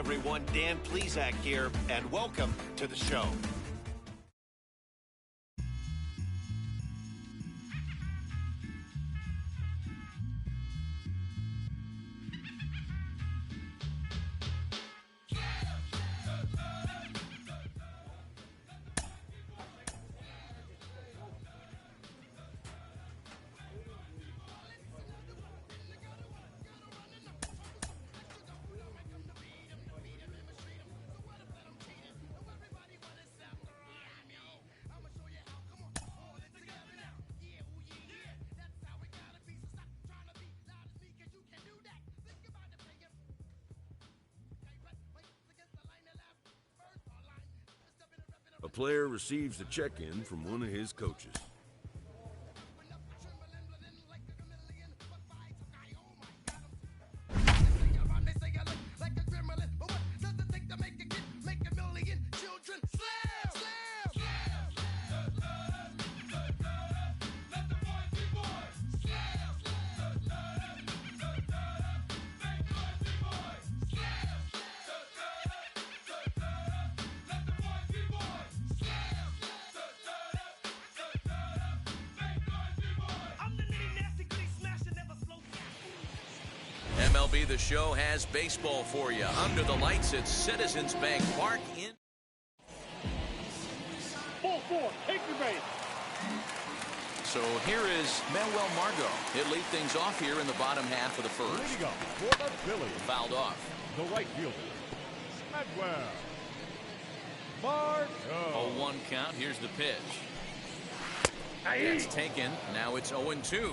everyone. Dan Plesac here, and welcome to the show. A player receives a check-in from one of his coaches. MLB The Show has baseball for you. Under the lights at Citizens Bank Park in... Ball four, take your base. So here is Manuel Margot. He'll lead things off here in the bottom half of the first. Ready to go for the Phillies. Fouled off. The right fielder, Manuel Margot. 0-1 count. Here's the pitch. It's taken. Now it's 0-2.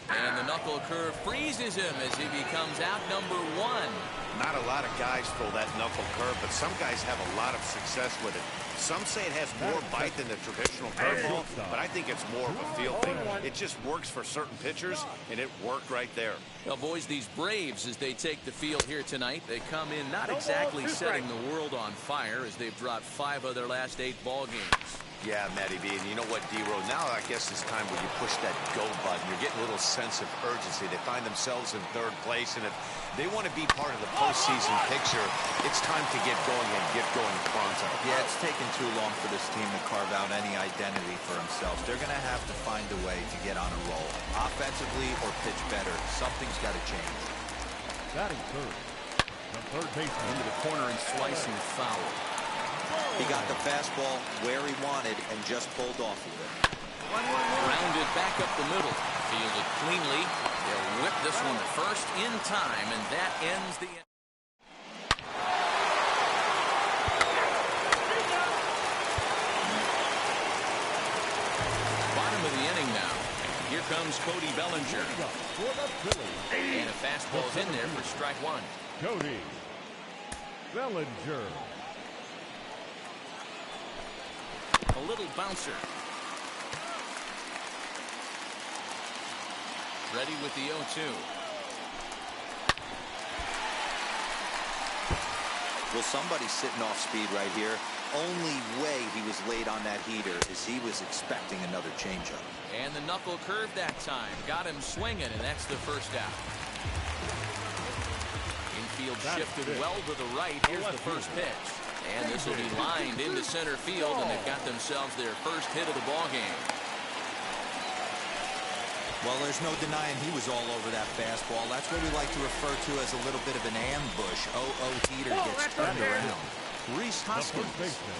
And the knuckle curve freezes him as he becomes out number one. Not a lot of guys throw that knuckle curve, but some guys have a lot of success with it. Some say it has more bite than the traditional curveball, but I think it's more of a feel thing. It just works for certain pitchers, and it worked right there. Well, boys, these Braves, as they take the field here tonight, they come in not exactly setting the world on fire as they've dropped 5 of their last 8 ball games. Yeah, Matty B, and you know what, D-Row, now I guess it's time where you push that go button. You're getting a little sense of urgency. They find themselves in 3rd place, and if they want to be part of the postseason picture, it's time to get going and get going pronto. Yeah, it's taken too long for this team to carve out any identity for themselves. They're going to have to find a way to get on a roll, offensively or pitch better. Something's got to change. Batting third, the third baseman. Into the corner and slicing foul. He got the fastball where he wanted and just pulled off with it. Grounded back up the middle. Fielded cleanly. They'll whip this one first in time, and that ends the... Bottom of the inning now. Here comes Cody Bellinger. For the Phillies. And a fastball's in there for strike 1. Cody Bellinger. A little bouncer. Ready with the 0-2. Well, somebody's sitting off speed right here. Only way he was late on that heater is he was expecting another changeup. And the knuckle curve that time. Got him swinging, and that's the first out. Infield shifted well to the right. Here's the first pitch. And this will be lined into center field, and they've got themselves their first hit of the ball game. Well, there's no denying he was all over that fastball. That's what we like to refer to as a little bit of an ambush. 0-0 heater gets turned around. Reese Hoskins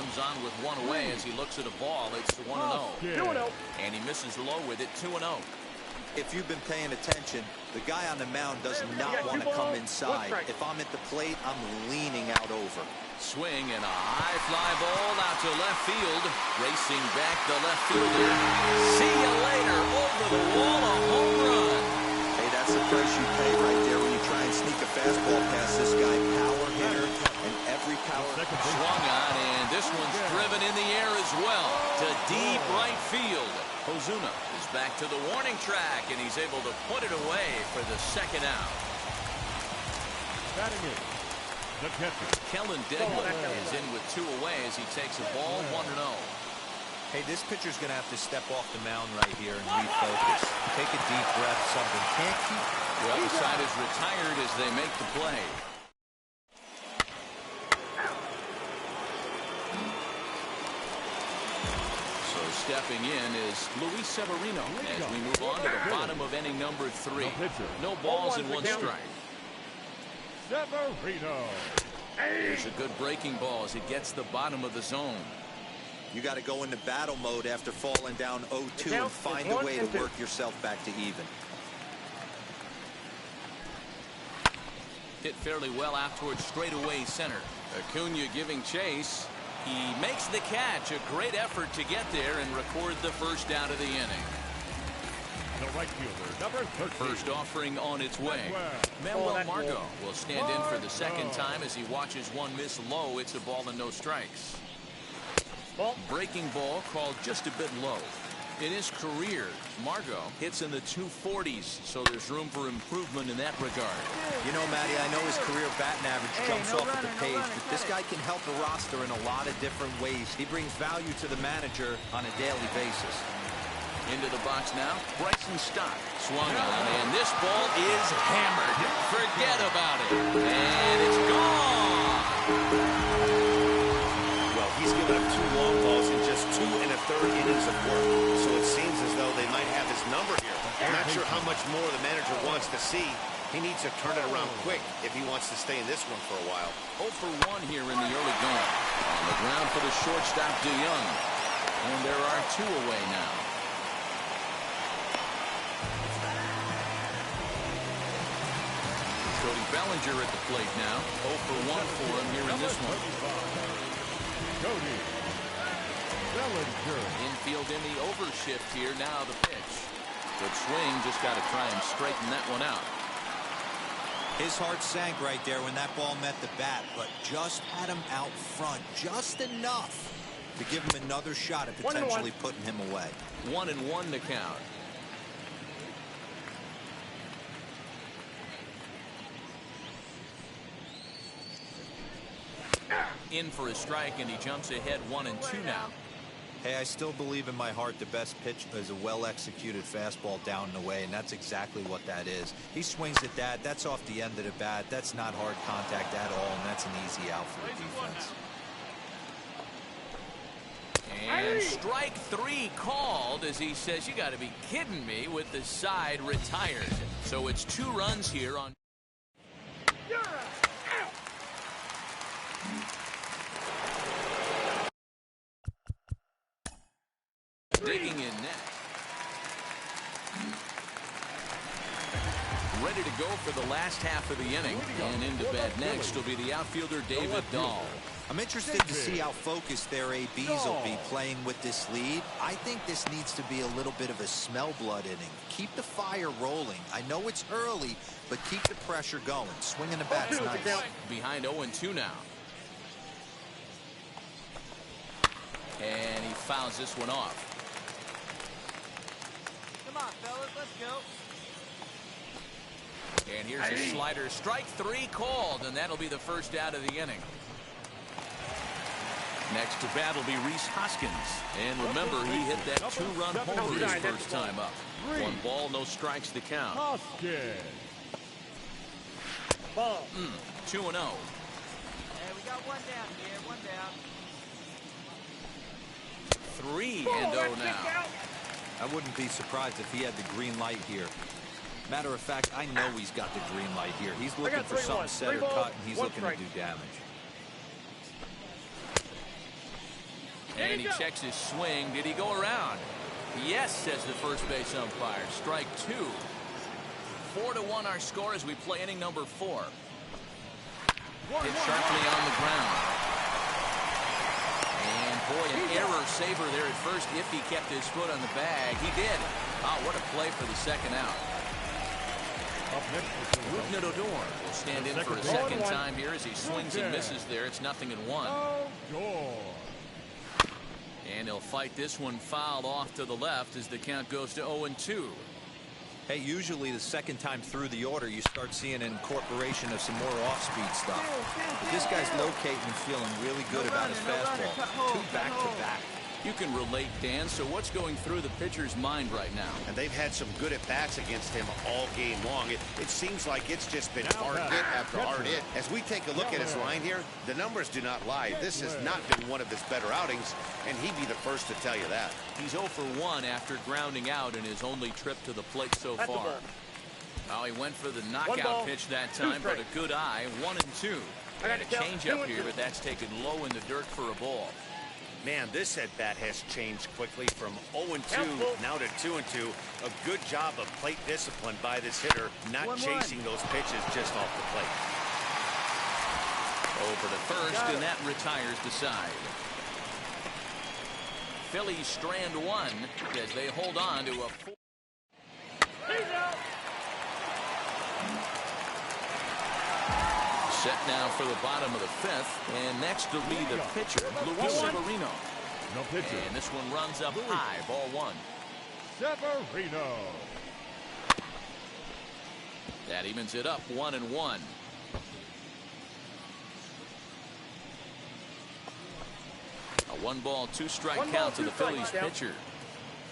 comes on with one away as he looks at a ball. It's 1-0. And he misses low with it, 2-0. If you've been paying attention, the guy on the mound does not want to come inside. If I'm at the plate, I'm leaning out over. Swing and a high fly ball out to left field. Racing back the left fielder. See you later. Over the wall, a home run. Hey, that's the price you pay right there when you try and sneak a fastball past this guy. Power hitter, and every power... Swung on, and this one's driven in the air as well to deep right field. Ozuna is back to the warning track, and he's able to put it away for the second out. Batting in, the catcher. Kellen Degler is in with 2 away as he takes a ball, 1-0. Hey, this pitcher's going to have to step off the mound right here and refocus. Take a deep breath. Something can't keep. The other side is retired as they make the play. So stepping in is Luis Severino as we move on to the bottom of inning number 3. No balls and 1 strike. Severino. There's a good breaking ball as he gets the bottom of the zone. You got to go into battle mode after falling down 0-2 and find a way to work yourself back to even. Hit fairly well out towards straightaway center. Acuna giving chase. He makes the catch. A great effort to get there and record the first out of the inning. The right fielder, number 13. First offering on its way. Manuel Margot will stand in for the second time as he watches one miss low. It's a ball and no strikes. Breaking ball called just a bit low. In his career, Margot hits in the 240s, so there's room for improvement in that regard. You know, Matty, I know his career batting average jumps off at the page, but this guy can help the roster in a lot of different ways. He brings value to the manager on a daily basis. Into the box now, Bryson Stott swung on, and this ball is hammered. Forget about it. And it's gone. Well, he's given up 2 long balls in just 2 1/3 innings of work. So it seems as though they might have his number here. I'm not sure how much more the manager wants to see. He needs to turn it around quick if he wants to stay in this one for a while. 0 for 1 here in the early going. On the ground for the shortstop, DeYoung. And there are 2 away now. Cody Bellinger at the plate now. 0 for 1 for him here in this one. Cody Bellinger. Infield in the overshift here. Now the pitch. Good swing. Just got to try and straighten that one out. His heart sank right there when that ball met the bat, but just had him out front just enough to give him another shot at potentially putting him away. 1-1 to count. In for a strike, and he jumps ahead 1-2 now. Hey, I still believe in my heart the best pitch is a well-executed fastball down and away, and that's exactly what that is. He swings at that. That's off the end of the bat. That's not hard contact at all, and that's an easy out for the defense. And strike 3 called as he says, you got to be kidding me, with the side retired. So it's 2 runs here on. Digging in next. Ready to go for the last half of the inning. And into bat next will be the outfielder David Dahl. I'm interested to see how focused their ABs will be playing with this lead. I think this needs to be a little bit of a smell blood inning. Keep the fire rolling. I know it's early, but keep the pressure going. Swinging the bat's nice. Behind 0-2 now. And he fouls this one off. Come on, fellas, let's go. And here's a slider. Strike 3 called, and that'll be the first out of the inning. Next to bat will be Rhys Hoskins. And remember, he hit that 2-run homer his first time up. 1 ball, no strikes to count. Hoskins. 2-0. Hey, we got 1 down here, 1 down. 3-0 now. I wouldn't be surprised if he had the green light here. Matter of fact, I know he's got the green light here. He's looking for something set or cut, and he's looking to do damage. And he checks his swing. Did he go around? Yes, says the first base umpire. Strike 2. 4-1 our score as we play inning number 4. Hit sharply on the ground. And boy, an error saver there at first if he kept his foot on the bag. He did. Oh, what a play for the second out. Rougned Odor will stand in for a second time here as he swings and misses there. It's 0-1. And he'll fight this one fouled off to the left as the count goes to 0-2. Hey, usually the second time through the order, you start seeing an incorporation of some more off-speed stuff. But this guy's locating and feeling really good about his fastball. 2 back-to-back. You can relate, Dan. So what's going through the pitcher's mind right now? And they've had some good at-bats against him all game long. It seems like it's just been hard hit after hard hit. As we take a look at his line here, the numbers do not lie. This has not been one of his better outings, and he'd be the first to tell you that. He's 0 for 1 after grounding out in his only trip to the plate so far. Well, he went for the knockout pitch that time, but a good eye, 1-2. And a changeup here, but that's taken low in the dirt for a ball. Man, this at-bat has changed quickly from 0-2 now to 2-2. A good job of plate discipline by this hitter, not chasing those pitches just off the plate. Over to first, and that retires the side. Phillies strand 1 as they hold on to a 4. Set now for the bottom of the 5th, and next to be the pitcher, Luis Severino. No pitcher. And this one runs up high, ball 1. Severino. That evens it up 1-1. A 1-ball, 2-strike count to the Phillies pitcher.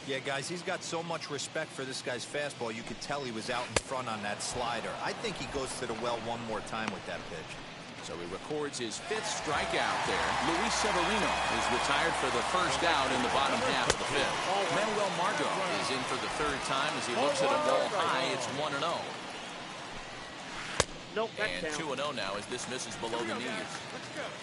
Yeah, guys, he's got so much respect for this guy's fastball. You could tell he was out in front on that slider. I think he goes to the well one more time with that pitch. So he records his 5th strikeout there. Luis Severino is retired for the first out in the bottom half of the 5th. Manuel Margot is in for the 3rd time as he looks at a ball high. It's 1-0. And 2-0 now as this misses below the knees.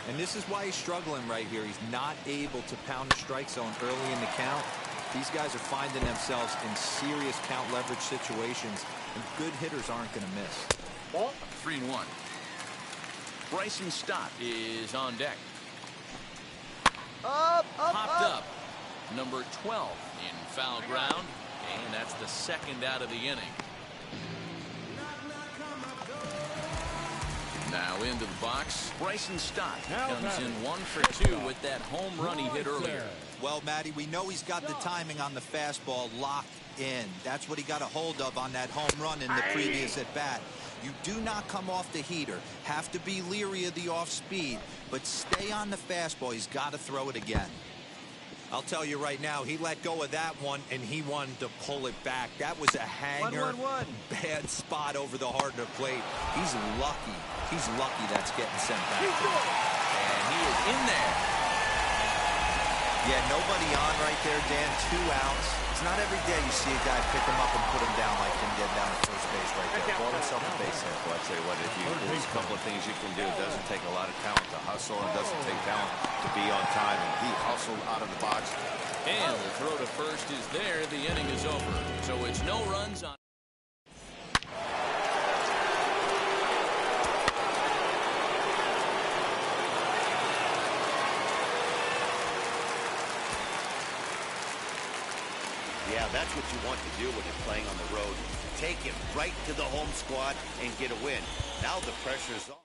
And this is why he's struggling right here. He's not able to pound the strike zone early in the count. These guys are finding themselves in serious count leverage situations, and good hitters aren't going to miss. 3-1. Bryson Stott is on deck. Popped up. Number 12 in foul ground, and that's the 2nd out of the inning. Now into the box, Bryson Stott comes in 1 for 2 with that home run he hit earlier. Well, Matty, we know he's got the timing on the fastball locked in. That's what he got a hold of on that home run in the previous at-bat. You do not come off the heater. Have to be leery of the off-speed, but stay on the fastball. He's got to throw it again. I'll tell you right now, he let go of that one, and he wanted to pull it back. That was a hanger, bad spot over the heart of the plate. He's lucky. He's lucky that's getting sent back. And he is in there. Yeah, nobody on right there, Dan. 2 outs. It's not every day you see a guy pick him up and put him down like him getting down at first base right there. Bought himself a base hit. Well, I tell you what, there's a couple of things you can do. It doesn't take a lot of talent to hustle, and doesn't take talent to be on time. And he hustled out of the box. And the throw to first is there. The inning is over. So it's no runs on. Yeah, that's what you want to do when you're playing on the road. Take it right to the home squad and get a win. Now the pressure's off.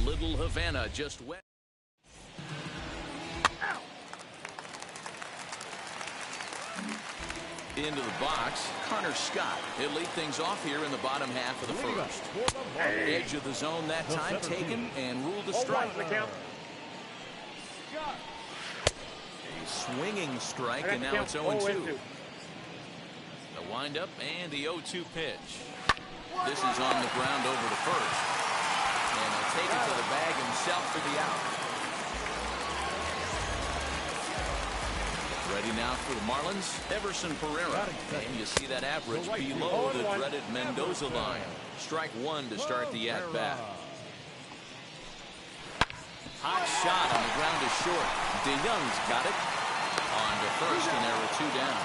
Little Havana just wet. Into the box, Connor Scott. He'll lead things off here in the bottom half of the first. Edge of the zone that time taken and ruled a strike. A swinging strike, and now it's 0-2. The windup and the 0-2 pitch. This is on the ground over to first. And he'll take it to the bag himself for the out. Ready now for the Marlins, Everson Pereira. And you see that average below the dreaded Mendoza line. Strike one to start the at-bat. Hot shot on the ground is short. DeYoung's got it. On to first, and there are two down.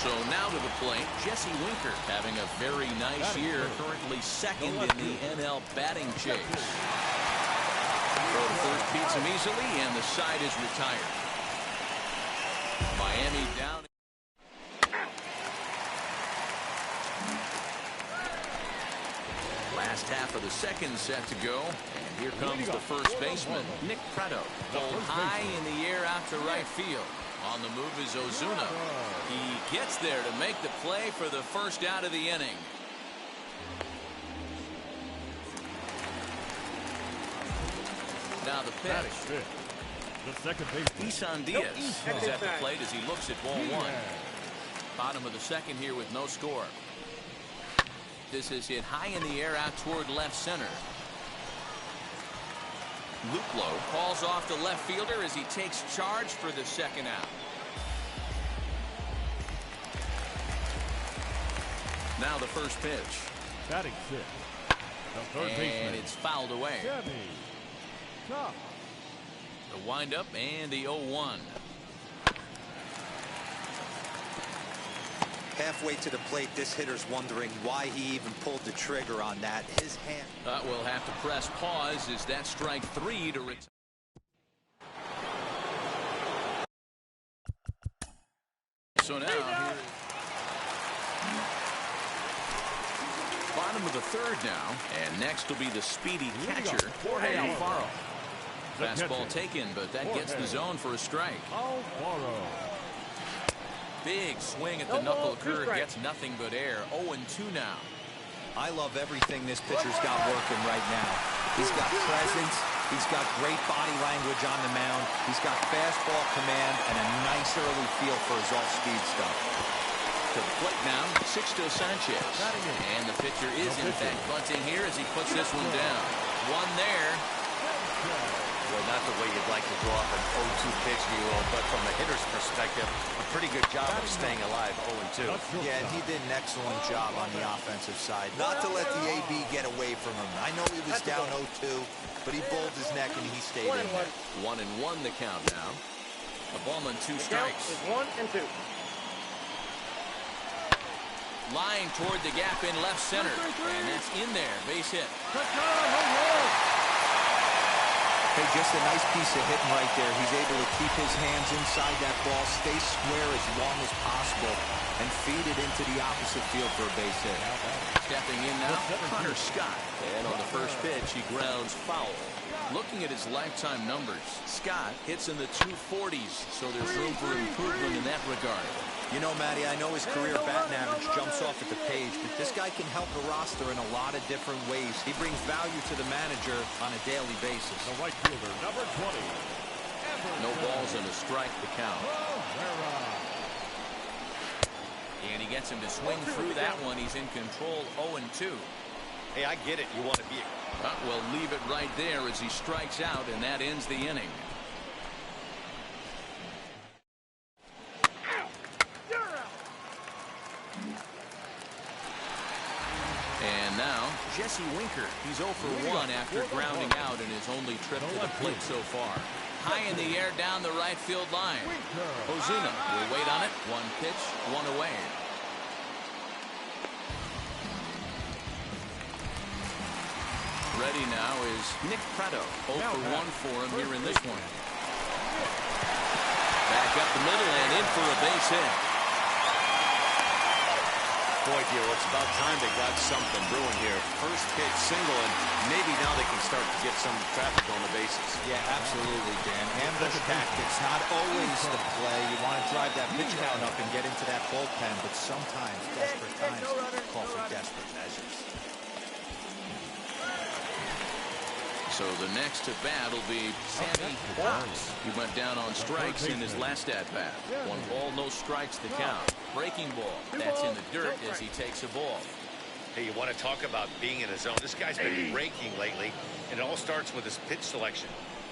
So now to the plate, Jesse Winker having a very nice year, currently second in the NL batting chase. Throw to first beats him easily, and the side is retired. Miami down. Last half of the second set to go, and here comes the first baseman, Nick Prado. Pulled high in the air out to right field. On the move is Ozuna. He gets there to make the play for the first out of the inning. Now the pitch. The second baseman. Isan Diaz is at the plate as he looks at ball one. Bottom of the second here with no score. This is hit high in the air out toward left center. Luplow calls off the left fielder as he takes charge for the second out. Now the first pitch. Batting sixth. The third baseman. And it's fouled away. Top. The windup and the 0-1. Halfway to the plate, this hitter's wondering why he even pulled the trigger on that. His hand. We'll have to press pause as that strike three to retire. So now here. Bottom of the third now, and next will be the speedy catcher, Jorge Alfaro. Fastball taken, but that gets the zone for a strike. Alfaro. Big swing at the knuckle curve, gets nothing but air. 0-2 now. I love everything this pitcher's got working right now. He's got presence. He's got great body language on the mound. He's got fastball command and a nice early feel for his off-speed stuff. To the plate now, Sixto Sanchez. And the pitcher is in fact bunting here as he puts this one down. One there. Well, not the way you'd like to draw up an 0-2 pitch, but from a hitter's perspective, a pretty good job of staying alive 0-2. Yeah, and he did an excellent job on the offensive side. Not to let the AB get away from him. I know he was down 0-2, but he bowled his neck and he stayed in there. 1-1 the count now. A ball and two strikes. 1-2. Line toward the gap in left center. And that's in there. Base hit. Hey, just a nice piece of hitting right there. He's able to keep his hands inside that ball, stay square as long as possible, and feed it into the opposite field for a base hit. Stepping in now, Connor Scott. And on the first pitch, he grounds foul. Looking at his lifetime numbers, Scott hits in the 240s, so there's room for improvement in that regard. You know, Matty, I know his career batting average jumps off at the page, but this guy can help the roster in a lot of different ways. He brings value to the manager on a daily basis. The right fielder, number 20. No balls and a strike to count. And he gets him to swing through that one. He's in control 0-2. Hey, I get it. You want to be. We'll leave it right there as he strikes out, and that ends the inning. And now, Jesse Winker. He's 0 for 1 after grounding out in his only trip to the plate so far. High in the air down the right field line. Ozuna will wait on it. One pitch, one away. Ready now is Nick Prado. 0 for 1 for him here in this one. Back up the middle and in for a base hit. Boy, Gil, it's about time they got something brewing here. First pitch single, and maybe now they can start to get some traffic on the bases. Yeah, absolutely, Dan. Ambush tactics, not always the play. You want to drive that pitch count up and get into that bullpen, but sometimes desperate times call for desperate measures. So the next to bat will be Sammy Fox. He went down on strikes in his last at-bat. 1 ball, no strikes to count. Breaking ball. That's in the dirt as he takes a ball. Hey, you want to talk about being in a zone? This guy's been raking lately, and it all starts with his pitch selection.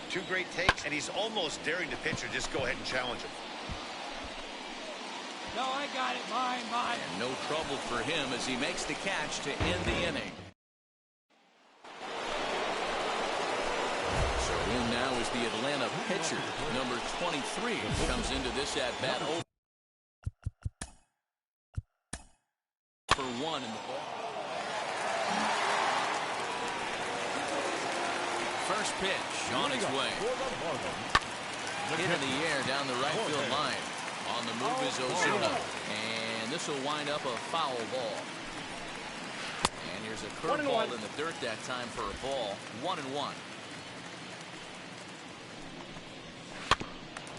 2 great takes, and he's almost daring the pitcher just go ahead and challenge him. No, I got it. Mine. And no trouble for him as he makes the catch to end the inning. So in now is the Atlanta pitcher, number 23, comes into this at-bat for 1 in the ball. First pitch on its way. Hit in the air down the right field line. On the move is Ozuna. And this will wind up a foul ball. And here's a curveball in the dirt that time for a ball. 1-1.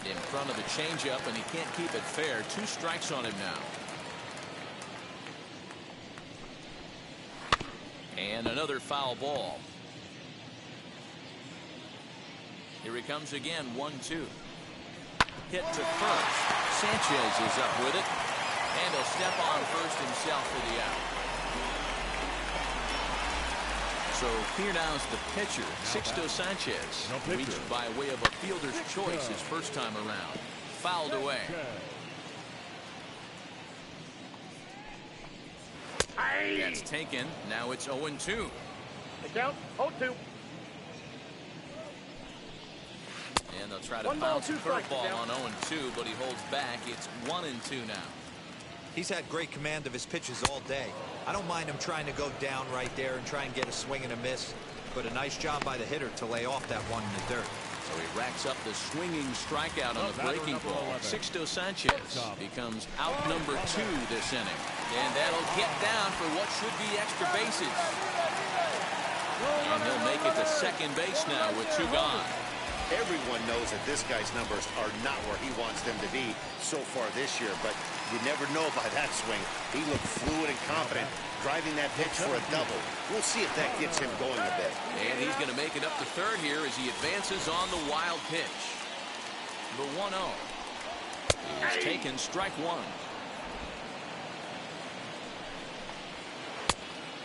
In front of the changeup, and he can't keep it fair. 2 strikes on him now. And another foul ball. Here he comes again, 1-2. Hit to first. Sanchez is up with it. And he'll step on first himself for the out. So here now is the pitcher, Sixto Sanchez, reached by way of a fielder's choice his first time around. Fouled away. That's taken. Now it's 0-2. Count 0-2. And they'll try to bounce a curveball on 0-2, but he holds back. It's 1-2 now. He's had great command of his pitches all day. I don't mind him trying to go down right there and try and get a swing and a miss, but a nice job by the hitter to lay off that one in the dirt. So he racks up the swinging strikeout on the breaking ball. Sixto Sanchez becomes out number 2 this inning. And that'll get down for what should be extra bases. And he'll make it to second base now with 2 gone. Everyone knows that this guy's numbers are not where he wants them to be so far this year, but you never know by that swing. He looked fluid and confident, driving that pitch for a double. We'll see if that gets him going a bit. And he's going to make it up to third here as he advances on the wild pitch. The 1-0 is taken, strike 1.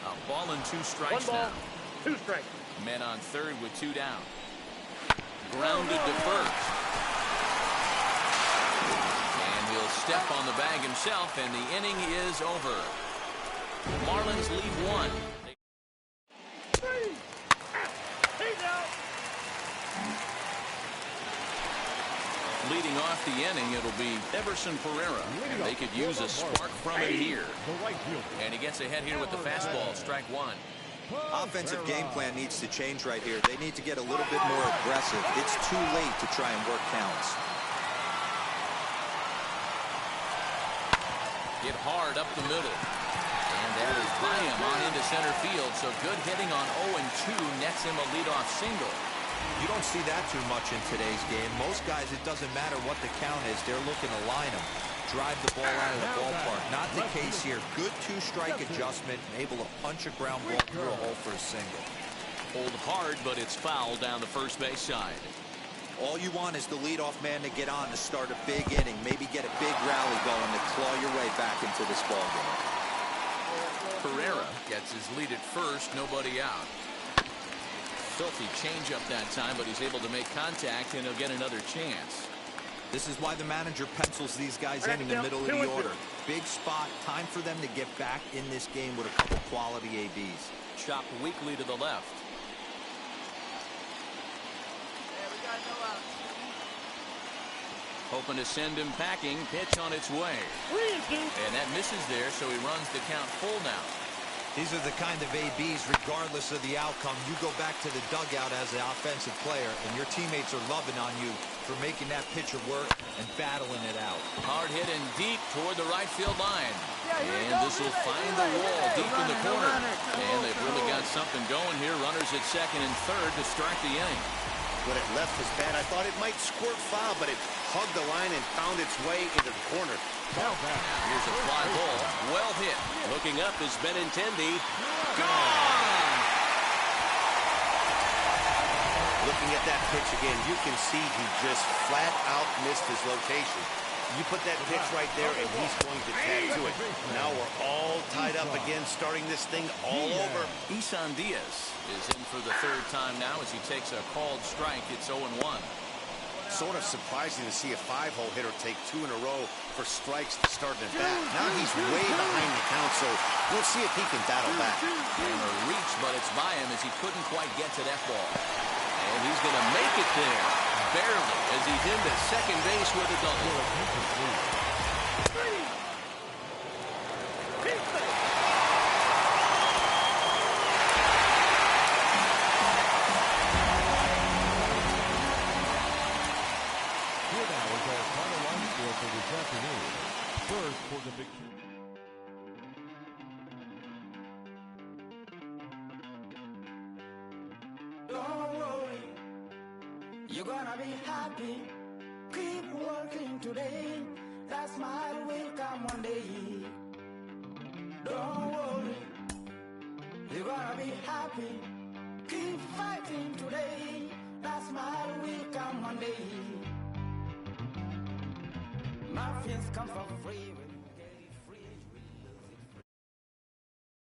A ball and 2 strikes now. 2 strikes. Men on third with 2 down. Grounded to first. And he'll step on the bag himself, and the inning is over. Marlins lead 1. Leading off the inning, it'll be Everson Pereira. And they could use a spark from it here. And he gets ahead here with the fastball, strike 1. Offensive game plan needs to change right here. They need to get a little bit more aggressive. It's too late to try and work counts. Hit hard up the middle. And that is by him on into center field. So good hitting on 0-2 nets him a leadoff single. You don't see that too much in today's game. Most guys, it doesn't matter what the count is. They're looking to line them. Drive the ball out of the ballpark. Not the case here. Good 2-strike adjustment, and able to punch a ground ball through a hole for a single. Hold hard, but it's foul down the first base side. All you want is the leadoff man to get on to start a big inning. Maybe get a big rally going to claw your way back into this ballgame. Pereira gets his lead at first, nobody out. Filthy changeup that time, but he's able to make contact, and he'll get another chance. This is why the manager pencils these guys in the middle of the order. Big spot, time for them to get back in this game with a couple quality ABs. Chopped weakly to the left. We got no out. Hoping to send him packing. Pitch on its way. 3-2. And that misses there, so he runs the count full now. These are the kind of ABs, regardless of the outcome, you go back to the dugout as an offensive player, and your teammates are loving on you for making that pitcher work and battling it out. Hard hit and deep toward the right field line. And this will find the wall deep in the corner. And they've really got something going here. Runners at second and third to start the inning. When it left his bat, I thought it might squirt foul, but it hugged the line and found its way into the corner. Here's a fly ball. Well hit. Looking up is Benintendi. Gone! Looking at that pitch again, you can see he just flat out missed his location. You put that pitch right there, and he's going to tag to it. Now we're all tied up again, starting this thing all over. Isan Diaz is in for the third time now as he takes a called strike. It's 0-1. Sort of surprising to see a 5-hole hitter take 2 in a row for strikes to start an at-bat. Now he's way behind the count, so we'll see if he can battle back. And a reach, but it's by him as he couldn't quite get to that ball. And he's going to make it there, barely, as he's into second base with a double. Here now is our final line score for this afternoon. First for the big two. Don't worry, you're gonna be happy. Keep working today. That smile will come one day. Don't worry, you're gonna be happy. Keep fighting today. That smile will come one day. Muffins come for free.